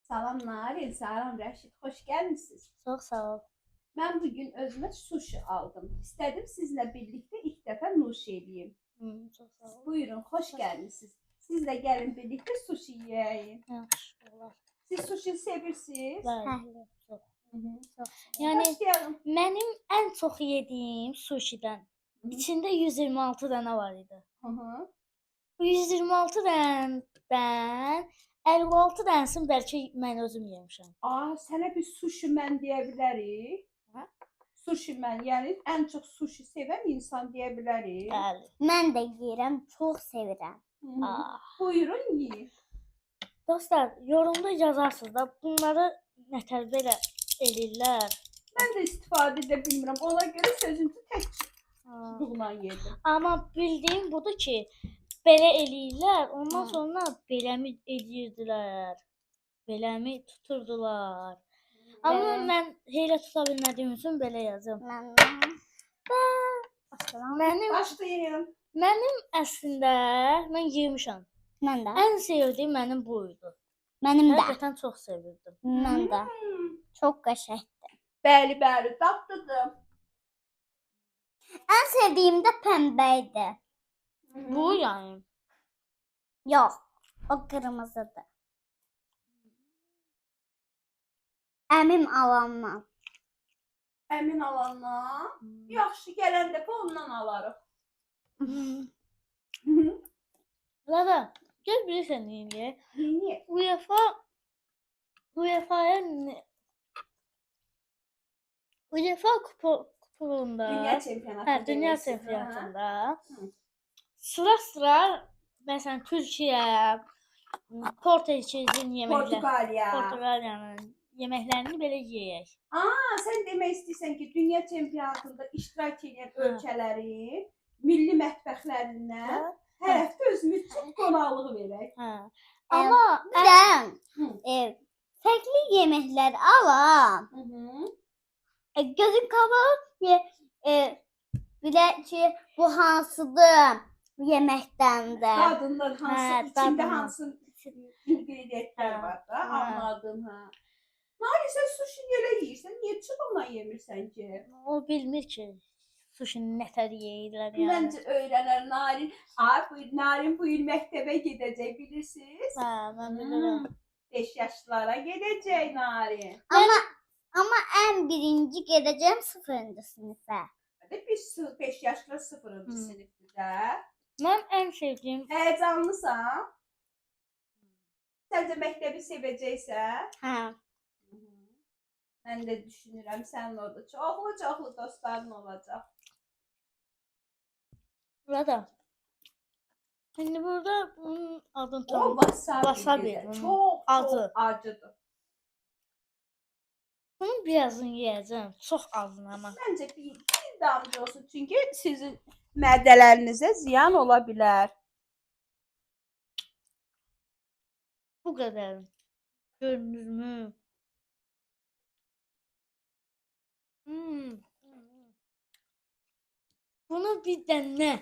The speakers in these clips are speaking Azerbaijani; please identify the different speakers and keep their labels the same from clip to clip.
Speaker 1: Salam Narin, salam Rəşid, xoş gəlmisiniz.
Speaker 2: Çox sağ ol.
Speaker 1: Mən bugün özümə sushi aldım. İstədim sizlə birlikdə ilk dəfə nuş eləyim.
Speaker 2: Çox sağ ol.
Speaker 1: Buyurun, xoş gəlmisiniz. Siz də gəlin birlikdə sushi yeyək.
Speaker 2: Yaxşı olar.
Speaker 1: Siz sushi sevirsiniz?
Speaker 2: Bəli. Çox. Çox.
Speaker 1: Yəni,
Speaker 2: Yəni mənim ən çox yediyim sushidən içində 126 dənə var idi. Bu 126 dənədən 56 dənəsini bəlkə mən özüm yemişəm.
Speaker 1: Sənə bir sushi mən deyə bilərik. Sushi mən, yəni ən çox sushi sevən insan deyə bilərik.
Speaker 2: Bəli.
Speaker 3: Mən də yeyirəm, çox sevirəm.
Speaker 1: Buyurun, yiyin.
Speaker 2: Dostlar, yorumda yazarsınız da bunları nətər belə eləyirlər.
Speaker 1: Mən də istifadə edə bilmirəm. Ona görə sözümü tək çubuqla yedim.
Speaker 2: Amma bildiyim budur ki, belə eləyirlər, ondan sonra beləmi eləyirdilər. Beləmi tuturdular. Amma mən elə tuta bilmədiyim üçün belə yazım. Mənim əslində mən yemişəm.
Speaker 3: Mən də.
Speaker 2: Ən sevdiyim mənim bu idi.
Speaker 3: Mənim də.
Speaker 2: Həqiqətən çox sevirdim.
Speaker 3: Mən də. Çox qəşəngdir.
Speaker 1: Bəli, dadlıdır.
Speaker 3: Ən sevdiyim də pəmbə idi.
Speaker 2: Bu yəni.
Speaker 3: Yox, o qırmızıdır. Əmim alandan.
Speaker 1: Əmin alandan. Yaxşı, gələn dəfə ondan alarıq.
Speaker 2: Lara, gəl bilirsən indi.
Speaker 1: Niyə?
Speaker 2: UEFA kupasında,
Speaker 1: Dünya çempionatında.
Speaker 2: Dünya çempionatında sıra məsələn Türkiyə, Portekisin yeməkləri, Portuqaliyanın yeməklərini belə yeyək.
Speaker 1: Sən demək istəyirsən ki, dünya çempionatında iştirak edən ölkələrin milli mətbəxlərindən hər həftə özümüz çox qonaqlıq verək.
Speaker 2: Amma
Speaker 3: fərqli yeməklər alam. Gözün qabağı bilək ki, bu hansıdır yeməkdəndir.
Speaker 1: Qadınlar hansı, içində hansı ingredientlər var da, anladım. Nari, sən sushi elə yeyirsən, niyə çubuqla yemirsən ki?
Speaker 2: O bilmir ki, sushi nətər yeyirlər yəni.
Speaker 1: Məncə öyrənər Narin. Narin bu il məktəbə gedəcək, bilirsiniz?
Speaker 2: Mən bilirəm.
Speaker 1: 5 yaşlara gedəcək Narin.
Speaker 3: Amma ən birinci gedəcəm 0-cı sinifə.
Speaker 1: Biz 5 yaşlı 0-cı sinifdir də.
Speaker 2: Mən ən sevdiyim...
Speaker 1: Həyəcanlısan? Səncə məktəbi sevəcəksən?
Speaker 3: Hə.
Speaker 1: Mən də düşünürəm, sənin orada çoxlu dostların olacaq.
Speaker 2: Burada. Şimdi burada bunun adını
Speaker 1: O
Speaker 2: tanıdım.
Speaker 1: wasabi. Çox acıdır.
Speaker 2: Bunun birazını yiyəcəm. Çox azını amma.
Speaker 1: Məncə bir damcı olsun. Çünki sizin mədələrinizə ziyan ola bilər.
Speaker 2: Bu qədər. Görünürmü? Bunu bir dənə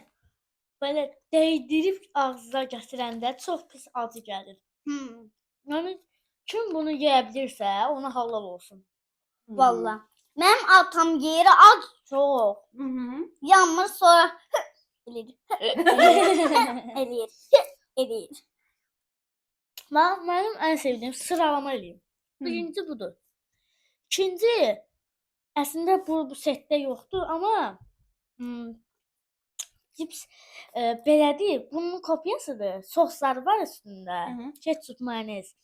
Speaker 2: belə dəydirib ağzına gətirəndə çox pis acı gəlir. Yəni kim bunu yeyə bilirsə, ona halal olsun.
Speaker 3: Vallahi. Mənim atam yeri az çox. Yanmır sonra eləyir.
Speaker 2: Mənim ən sevdiyim sıralama eləyim. Birinci budur. İkinci əslində bu setdə yoxdur, amma cips belədir. Bunun kopyasıdır. Sosları var üstündə. Ketçup, mayonez.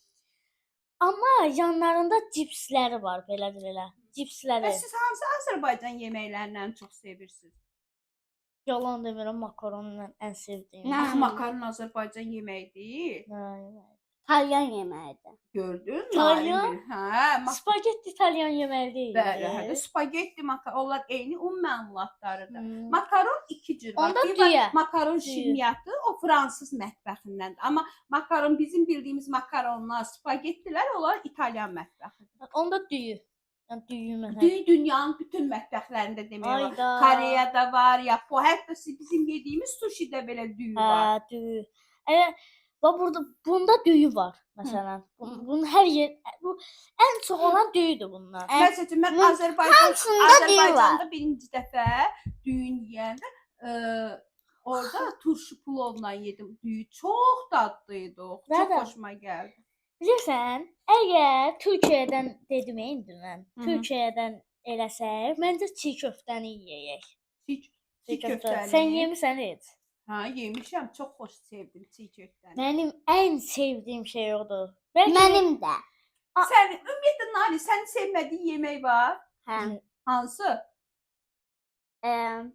Speaker 2: Amma yanlarında cipsləri var, belədir elə. Cipsləri.
Speaker 1: Siz hansı Azərbaycan yeməklərindən çox sevirsiniz?
Speaker 2: Yalan demirəm, makaronla ən sevdiyim.
Speaker 1: Makaron Azərbaycan yeməyidir.
Speaker 3: İtalyan yeməyidir.
Speaker 1: Gördün?
Speaker 2: İtalyan?
Speaker 1: Hə,
Speaker 2: Spagetti İtalyan yeməyi deyil.
Speaker 1: Bəli, spagetti makaron, onlar eyni un məmulatlarıdır. Makaron iki cür var.
Speaker 2: Onda düyə.
Speaker 1: Makaron şirniyyatı, o fransız mətbəxindəndir. Amma makaron bizim bildiyimiz makaronlar, spagettilər onlar İtalyan mətbəxidir.
Speaker 2: Onda düyü. Yəni düyü məsələn.
Speaker 1: Düyü dünyanın bütün mətbəxlərində demək olar. Koreyada var, Yapon, hətta bizim yediyimiz sushidə belə düyü var.
Speaker 2: Düyü. Elə Bax bunda düyü var məsələn. Bunun hər yer bu ən çox olan düyüdür bunlar.
Speaker 1: Məsəl üçün mən
Speaker 3: hamısında düyü var.
Speaker 1: Azərbaycanda birinci dəfə düyün yeyəndə orada turşu pulovla yedim. Düyü çox dadlıydı. Çox
Speaker 2: Nədə?
Speaker 1: xoşuma gəldi.
Speaker 2: Bilirsən, əgər Türkiyədən dedim indi mən, Türkiyədən eləsək, məncə çiğ köftəni yeyək.
Speaker 1: Çiğ köftəni.
Speaker 2: Sən yemisən heç?
Speaker 1: Ha, yemişəm. Çox xoş sevdim çiğ köftəni.
Speaker 2: Mənim ən sevdiyim şey odur.
Speaker 3: Mənim də.
Speaker 1: Sən ümumiyyətlə Nali, sənin sevmədiyin yemək var?
Speaker 3: Hə.
Speaker 1: Hansı?
Speaker 3: Bir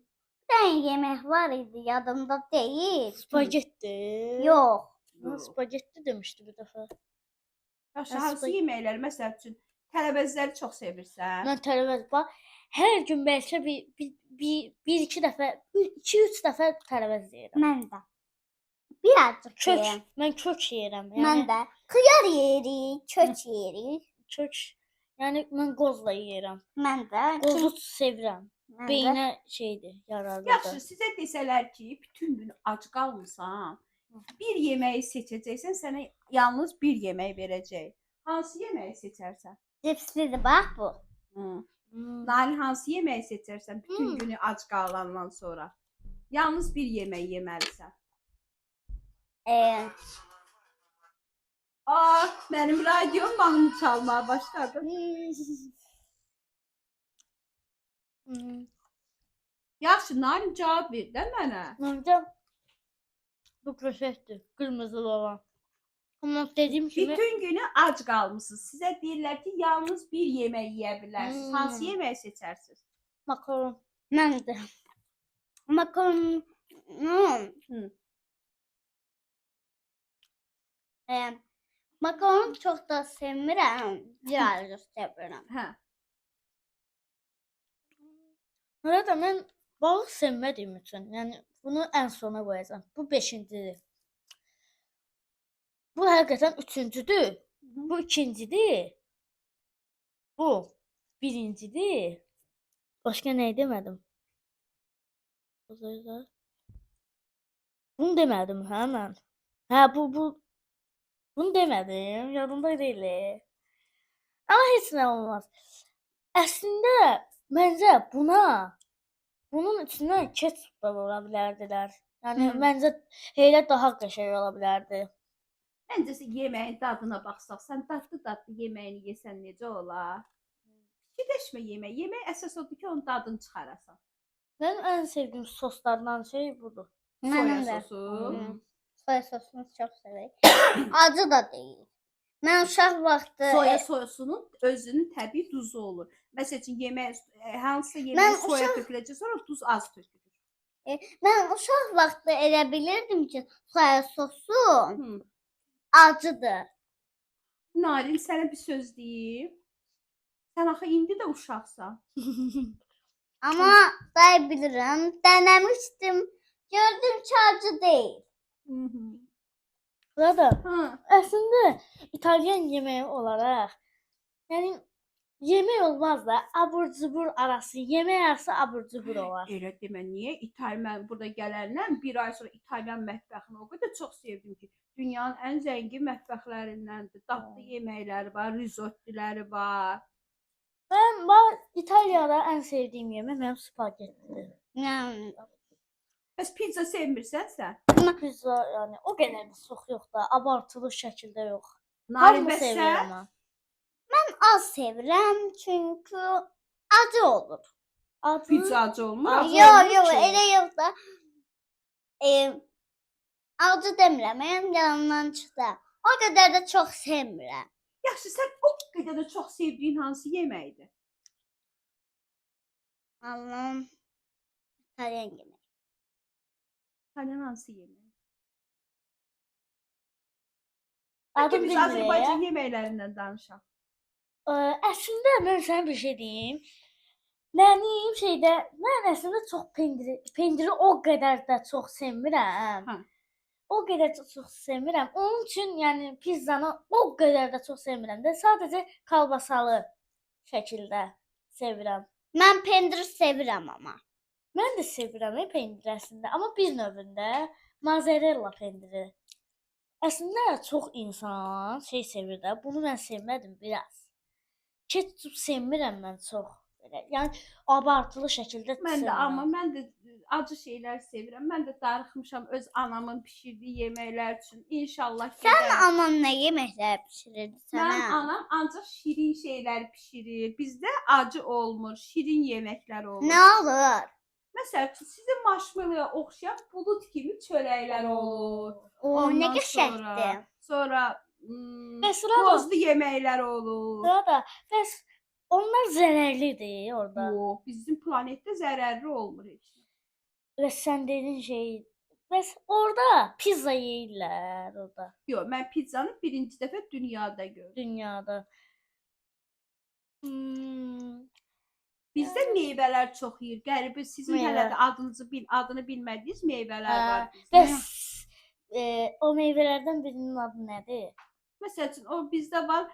Speaker 3: dənə yemək var idi, yadımda deyil.
Speaker 2: Spagetti.
Speaker 3: Yox.
Speaker 2: Spagetti demişdi bir dəfə.
Speaker 1: Yaxşı, hansı yeməkləri məsəl üçün tələbəzləri çox sevirsən?
Speaker 2: Mən tərəvəz bax, hər gün bəlkə bir iki dəfə, 2-3 dəfə tərəvəz yeyirəm.
Speaker 3: Mən də. Birazcık
Speaker 2: Kök,
Speaker 3: yeyirəm.
Speaker 2: mən kök yeyirəm.
Speaker 3: Mən də. Xiyar yeyirik, kök yeyirik.
Speaker 2: Kök, yəni mən qozla yeyirəm.
Speaker 3: Mən də.
Speaker 2: Qozu sevirəm.
Speaker 3: Mən də.
Speaker 2: Beyinə şeydir, yararlıdır.
Speaker 1: Yaxşı, sizə desələr ki, bütün gün ac qalmısan, bir yeməyi seçəcəksən, sənə yalnız bir yemək verəcək. Hansı yeməyi seçərsən?
Speaker 3: Cipslidir bax bu.
Speaker 1: Nali, hansı yeməyi seçərsən bütün günü ac qalandan sonra? Yalnız bir yemək yeməlisən. Mənim radiom mahnı çalmaya başladı. Yaxşı, Nali cavab ver də mənə.
Speaker 2: Məncə bu prosesdir, qırmızılı olan. Amma dediyim kimi
Speaker 1: Bütün günü ac qalmısınız. Sizə deyirlər ki, yalnız bir yemək yeyə bilərsiniz. Hansı yeməyi seçərsiniz?
Speaker 2: makaron.
Speaker 3: Mən də. Makaron. Makaron çox da sevmirəm. Birazcık sevirəm.
Speaker 1: Hə.
Speaker 2: Orada mən balıq sevmədiyim üçün, yəni bunu ən sona qoyacağam. Bu 5-cidir. Bu həqiqətən 3-cüdür. Bu 2-cidir. Bu 1-cidir. Başqa nə demədim? Bunu demədim hə mən. Hə bunu demədim. Yadımda deyil. Amma heç nə olmaz. Əslində məncə bunun içinə ketçup da ola bilərdilər. Yəni məncə elə daha qəşəng ola bilərdi.
Speaker 1: Məncə yeməyin dadına baxsaq, sən dadlı yeməyini yesən necə olar? Fikirləşmə yemək. Yemək əsas odur ki, onun dadını çıxarasan.
Speaker 2: Mənim ən sevdiyim soslardan şey budur.
Speaker 1: Soya sosu.
Speaker 3: Soya sosunu çox sevirəm. Acı da deyil. Mən uşaq vaxtı
Speaker 1: Soya sosunun özünün təbii duzu olur. Məsəl üçün yemək hansı yemək soya töküləcək, sonra duz az tökülür.
Speaker 3: Mən uşaq vaxtı elə bilirdim ki, soya sosu acıdır.
Speaker 1: Narin, sənə bir söz deyim. Sən axı indi də uşaqsan.
Speaker 3: Amma day bilirəm, dənəmişdim. Gördüm ki, acı deyil.
Speaker 2: Burada əslində İtalyan yeməyi olaraq, yəni yemək olmaz da abur-cubur arası, yemək arası abur-cubur olar.
Speaker 1: Elə demə, niyə? Mən burada gələndən bir ay sonra İtalyan mətbəxini o qədər çox sevdim ki, dünyanın ən zəngin mətbəxlərindəndir. Dadlı yeməkləri var, risottiləri var.
Speaker 2: Mən İtaliyada ən sevdiyim yemək mənim spagettidir.
Speaker 1: Bəs pizza sevmirsən sən?
Speaker 2: Pizza yəni o qədər də çox yox da, abartılı şəkildə yox.
Speaker 1: Narin,
Speaker 2: Hamı
Speaker 1: bəs
Speaker 2: sevirəm
Speaker 1: sən?
Speaker 3: Mən az sevirəm çünki acı olur.
Speaker 1: Pizza acı olmaz.
Speaker 3: Yox, elə yox da. Acı demirəm, mənim yanımdan çıxdı. O qədər də çox sevmirəm.
Speaker 1: Yaxşı, sən o qədər də çox sevdiyin hansı yeməkdir?
Speaker 3: Allahım, İtalyan yemək.
Speaker 1: İtalyan hansı yemək?
Speaker 2: Adım
Speaker 1: Biz
Speaker 2: bilmirəm.
Speaker 1: Azərbaycan yeməklərindən danışaq.
Speaker 2: Əslində mən sənə bir şey deyim. Mən əslində çox pendiri o qədər də çox sevmirəm. O qədər də çox sevmirəm. Onun üçün yəni pizzanı o qədər də çox sevmirəm də. Sadəcə kalbasalı şəkildə sevirəm.
Speaker 3: Mən pendir sevirəm amma.
Speaker 2: Mən də sevirəm pendir əslində, amma bir növündə mozzarella pendiri. Əslində çox insan şey sevir də. Bunu mən sevmədim biraz. Ketçup sevmirəm mən çox. Belə, yəni abartılı şəkildə
Speaker 1: Mən də amma
Speaker 2: sevmirəm.
Speaker 1: mən də acı şeylər sevirəm. Mən də darıxmışam öz anamın bişirdiyi yeməklər üçün. İnşallah gedərəm.
Speaker 3: Anan nə yeməklər bişirirdi
Speaker 1: Mənim
Speaker 3: sənə?
Speaker 1: anam ancaq şirin şeylər bişirir. Bizdə acı olmur, şirin yeməklər olur.
Speaker 3: Nə olur?
Speaker 1: Məsələn, sizin marshmallow-ya oxşayan bulud kimi çörəklər olur.
Speaker 3: O nə
Speaker 1: Ondan
Speaker 3: qəşəngdir.
Speaker 1: Sonra
Speaker 2: Bəs Rada,
Speaker 1: tozlu yeməklər olur.
Speaker 2: Rada, bəs onlar zərərlidir orada.
Speaker 1: Yox, bizim planetdə zərərli olmur heç.
Speaker 2: Və sən dedin şey, bəs orada pizza yeyirlər orada
Speaker 1: Yox, mən pizzanı birinci dəfə dünyada gördüm.
Speaker 2: dünyada. Hmm,
Speaker 1: Bizdə meyvələr çox yeyir. Qəribə sizin
Speaker 2: Meyvə.
Speaker 1: hələ də adını bilmədiyiniz meyvələr
Speaker 2: Hə,
Speaker 1: var. bizdə.
Speaker 2: bəs o meyvələrdən birinin adı nədir?
Speaker 1: Məsəl üçün o bizdə var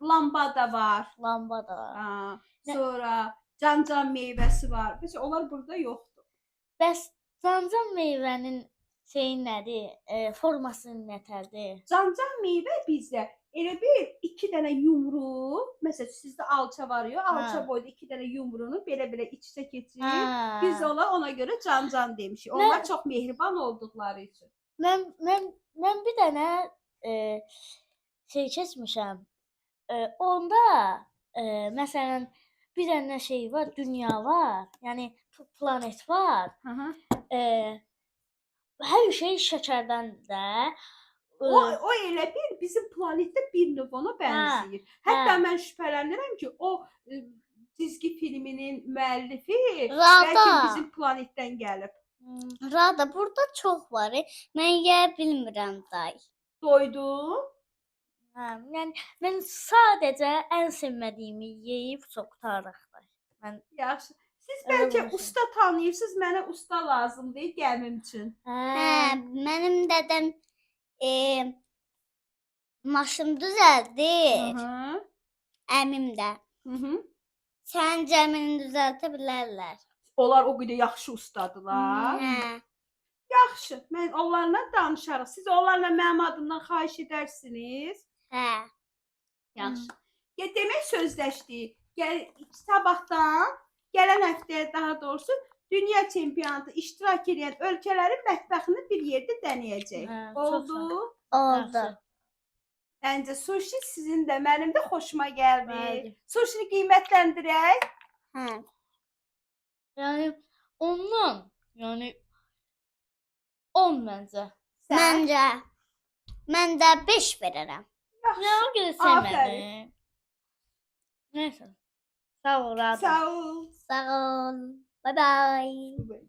Speaker 1: lambada var.
Speaker 2: Lambada.
Speaker 1: Ha,
Speaker 2: Nə-
Speaker 1: sonra cancan meyvəsi var. Məsələn onlar burada yoxdur.
Speaker 2: Bəs cancan meyvənin şeyi nədir? Forması nətərdir?
Speaker 1: Cancan meyvə bizdə elə bir 2 dənə yumru, məsələn sizdə alça var ya, alça
Speaker 2: Hə.
Speaker 1: boyda 2 dənə yumrunu belə iç-içə keçirir.
Speaker 2: Hə.
Speaker 1: Biz ona görə cancan demişik. Onlar çox mehriban olduqları üçün.
Speaker 2: Mən bir dənə şey keçmişəm. Onda məsələn bir dənə şey var, dünya var. Yəni planet var.
Speaker 1: Hı -hı.
Speaker 2: Hər şey şəkərdəndir də.
Speaker 1: O elə bir bizim planetdə bir növ ona bənzəyir. Hətta mən şübhələnirəm ki, o cizgi filminin müəllifi bəlkə
Speaker 3: Rada.
Speaker 1: bizim planetdən gəlib.
Speaker 3: Rada burada çox var. Mən yeyə bilmirəm day.
Speaker 1: Doydun?
Speaker 2: Hə, yəni mən sadəcə ən sevmədiyimi yeyib çox qurtarıqdır.
Speaker 1: Yaxşı. Siz
Speaker 2: Elə
Speaker 1: bəlkə
Speaker 2: olsun.
Speaker 1: usta tanıyırsınız, mənə usta lazımdır gəmim üçün.
Speaker 3: Hə, mənim dədəm maşın düzəldir.
Speaker 1: Hı.
Speaker 3: Əmim də.
Speaker 1: Hı.
Speaker 3: Sənin cəmini düzəldə bilərlər.
Speaker 1: Onlar o qədər yaxşı ustadılar.
Speaker 3: Hə.
Speaker 1: Yaxşı. Mən onlarla danışarıq. Siz onlarla mənim adımdan xahiş edərsiniz.
Speaker 3: Hə.
Speaker 1: Yaxşı. Ya demək sözləşdik. Sabahdan gələn həftəyə daha doğrusu dünya çempionatı iştirak edən ölkələrin mətbəxini bir yerdə dənəyəcək.
Speaker 2: Hə, çox
Speaker 1: Oldu.
Speaker 3: Oldu.
Speaker 1: Məncə sushi sizin də mənim də xoşuma gəldi.
Speaker 2: Bəli.
Speaker 1: Sushi qiymətləndirək.
Speaker 3: Hə.
Speaker 2: Yəni ondan, yəni 10 məncə.
Speaker 3: Məncə mən də 5 verərəm.
Speaker 2: Nə o qədər
Speaker 1: Afərin.
Speaker 2: sevmədim. Nəysə. Sağ ol, Rada.
Speaker 1: Sağ ol.
Speaker 3: Sağ ol. Bye bye.